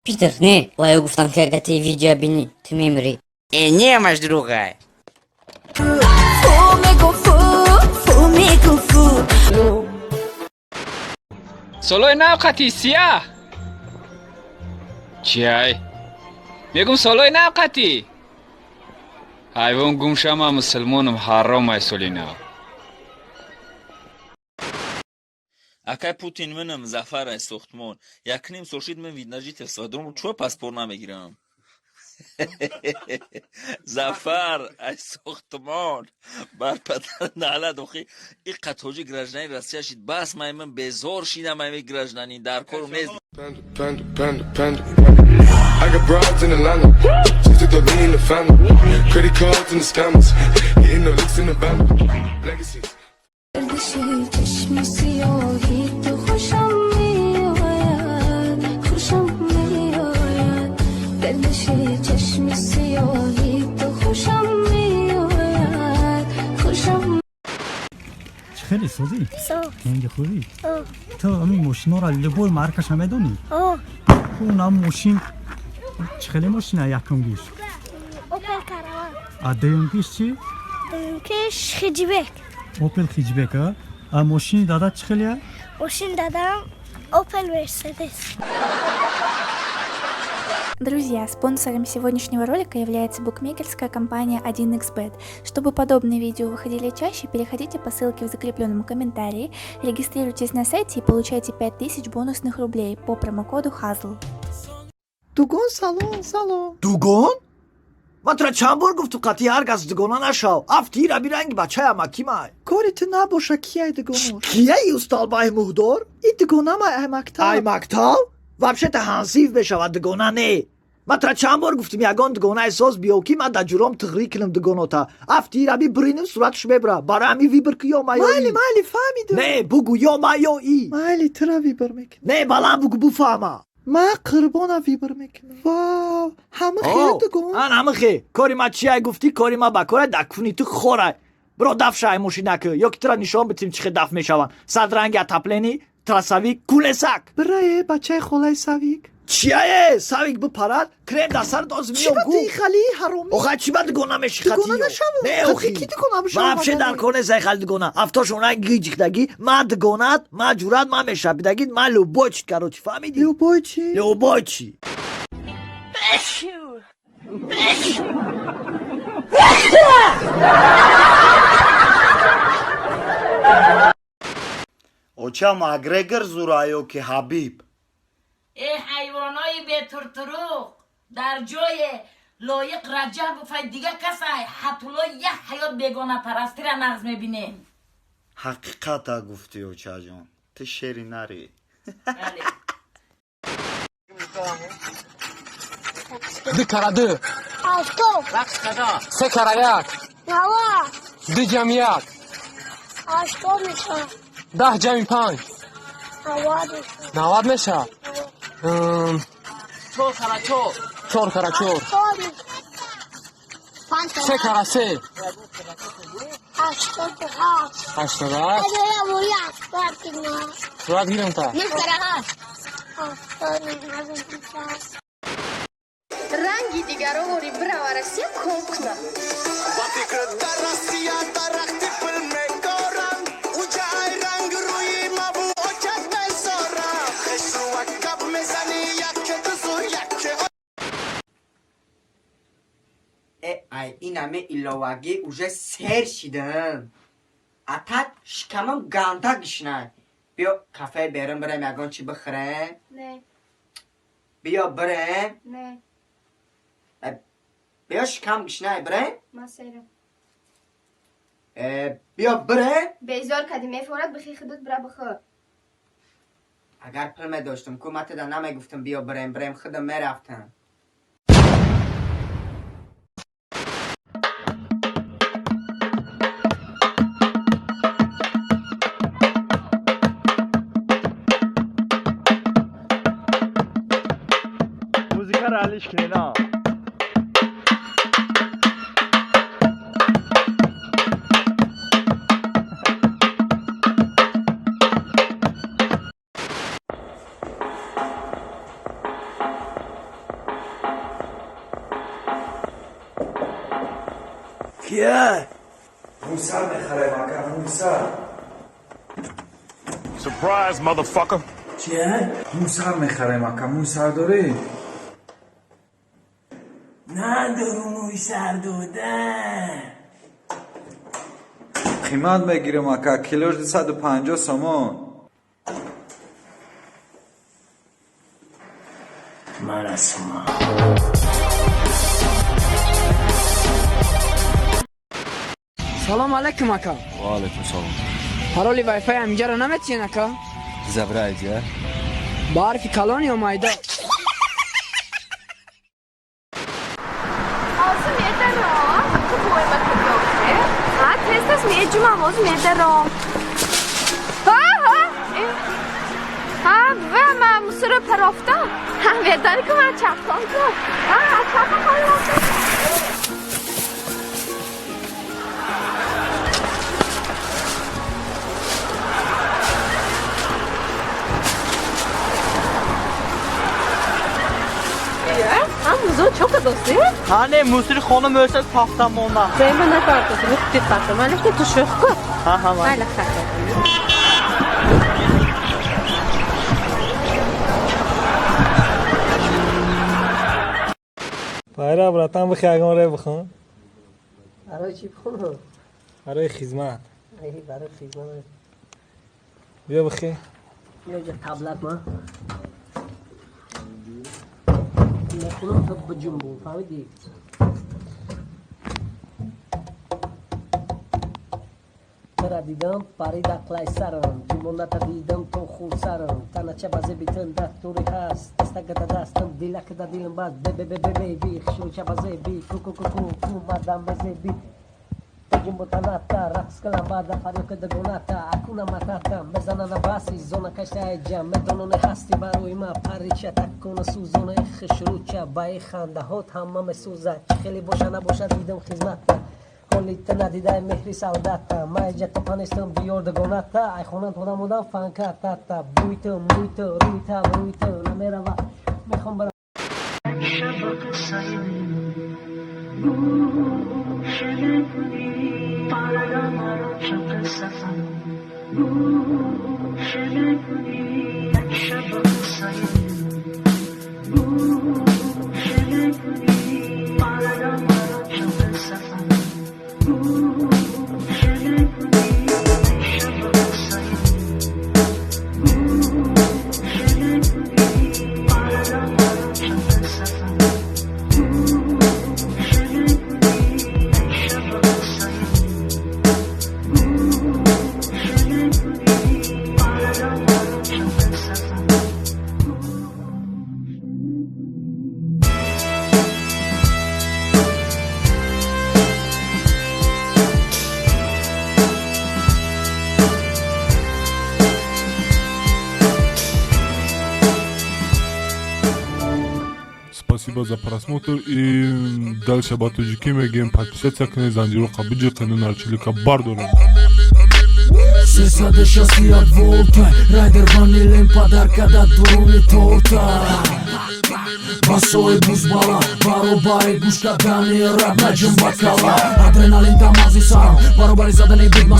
Питер, не, лаю гуфтам ки агар ти видео бини, ту мемри. Не маš другая. Солой навқати сия. Чиай? Мегум солой навқати. Хайвон гумшама мусульмонам харром ай солина. اکای پوتین منم زفر از ساختمان یکنیم سوشید من ویدناجی تصادم چوه پاسپورت نمیگیرم زفر از ساختمان بر پدر نهله دوخی این قطوجی گرجنانی رسیه شید بس من بزار شیدم من گرجنانی در کار میز I got broads in Atlanta, just to throw me in the family. Credit cards and the scammers, hitting the licks in the band. Legacies. خیلی سوزی؟ هنگی خوبی؟ تو همین ماشینا را لبول مارکش نمیدونی؟ اون هم ماشین خیلی ماشینه یکم گیش اوپل کاروان دویم گیش چی؟ دویم گیش خیجبک اوپل خیجبک ها؟ ماشین دادا چه خیلیه؟ ماشین دادم اوپل мерседес. Друзья, спонсором сегодняшнего ролика является букмекерская компания 1xbet. Чтобы подобные видео выходили чаще, переходите по ссылке в закрепленном комментарии, регистрируйтесь на сайте и получайте 5000 бонусных рублей по промокоду HAZL. دوگان سلام دوگان؟ من ترا چند بار گفت تو قطعی هر کس دوگانا نشاو افتی ربی رنگ بچه هم اکی مای کارت نباشه کیه دوگانور کیه ای استال بای مهدار؟ ای دوگانا ما احمکتا ای مکتاو؟ وابشه تحنسیف بشود دوگانا نه من ترا چند بار گفتم یگان دوگانا احساس بیوکی من در جرام تغییر کنم دوگانا تا افتی ربی برینم صورتش ببره برای همی ویبر که یا مایایی مالی فهمیدم نه بگو یا مایایی مالی ترا ویبر میکنم نه بلند بگو بفهمه ما قربانا ویبر میکنم واو همه خیلی دوگان همه خیلی کاری ما چیه گفتی کاری ما بکاره دکفونی تو خوره برو دف شای ماشینک یا که ترا نشان بتیم چه دف میشون صد رنگ تپلنی ترا سویک کوله سک برای بچه خاله سویک چیه سویک بپرد کرم در سر داز میام گو چی خالی حرامی اوخه چی با دگونه میشی خطی دگونه نشم نه اوخی کی دگونه بشم من افشه در کنه زی خالی دگونه افتاش اونای گیجیختگی ما دگونت ما جورت ما میشه بدگید ما لوبای چی کرو چی فهمیدی لوبای چی؟ لوبای چی اوچا ماگرگر زورایو که حبیب ای حیوانای به ترتروق در جای لایق رجب و دیگه کسای حتولا یه حیات بیگانه پرستی را نغز میبینیم حقیقتا گفتی اوچا جان تو شیری نری دو کara دو هفتم رقص کدا سه کara یک 90 دو جمع یک 80 میشه 10 جمع 5 90 90 میشه میشه 4 kara 4 4 kara 4 3 kara 3 88 88 صورت گیرم تا رنگی دیگر رو بری برا و رسیه کن کنم این همه ایلاوگی اوژه سر شیدم اتت شکمم گانتا گشنه بیا کافه برم برم یگان چی بخورم نه بیا برم نه بیا شکم گشنه برم ما سیرم بیا برم بیزار کدیمه فورت بخی خدود برا بخور اگر پلمه داشتم کومت دا نمی گفتم بیا برم خودم میرفتم موزیکا رو حلش کنینا کیه؟ موسر میخره مکه موسر. Surprise, motherfucker. چیه؟ موسر میخره مکه موسر داری؟ نه درو موسر داده. قیمت میگیره مکه کیلوش 250 سومون. من اسما سلام علیکم اکا. و علیکم سلام. حالی وای فای اینجا رو نمیتین اکا؟ زبرایجه. با حرفی کلانی و مایده. آسو میده را تو بوی بکنه. ها تستش میجوم آموز میده را. ها و ما مسیر پرافتا. ها ویداری که من چپتان تو. ها چپا خاله. موزو çok adası. Hani Musir xonum ölsə taxtamonda. Sen bana kartı lütfi taktım. Malak tu şoku. Ha. Malak taktım. Bayra bratan bu xiyagон re bixon. برای چی بخونم؟ برای خدمت. برای خدمت. بیا بخی. بیا جا تبلت ما. نخونم تا بجنبون فهمیدی؟ ترا دیدم پرید اقلای سرم جیمونتا دیدم تو خور سرم تنها چه بازه بیتن دستوری هست دستگه دستم دیلک دا دیلم باز بی خشو چه بازه بی کو مادم بازه بی جیمونتا رقص کلم بعد فریو که دگوناتا اکونا ماتاتا بزنن باسی زونا کشتای جم مدونونه هستی بروی ما پریچه تکون سوزونه خشروچه بای خنده ها تمام سوزه خیلی باشه نباشه دیدم خدمت Politta nadida mehri saudata mai jetta panistam bior de gonata ai khonan toda moda fanka tata muito ruita na merava mekhom bara Спасибо за просмотр и дальше батуджики мегем подписаться к Занжирока Биджика Нунарчилика Бардора. Сесаде шасти от волта Райдер ванилен подарка да дуруни торта Басой бузбала Баробари гушта дани раб наджим бакала Адреналин тамази сарам Баробари задани бидмас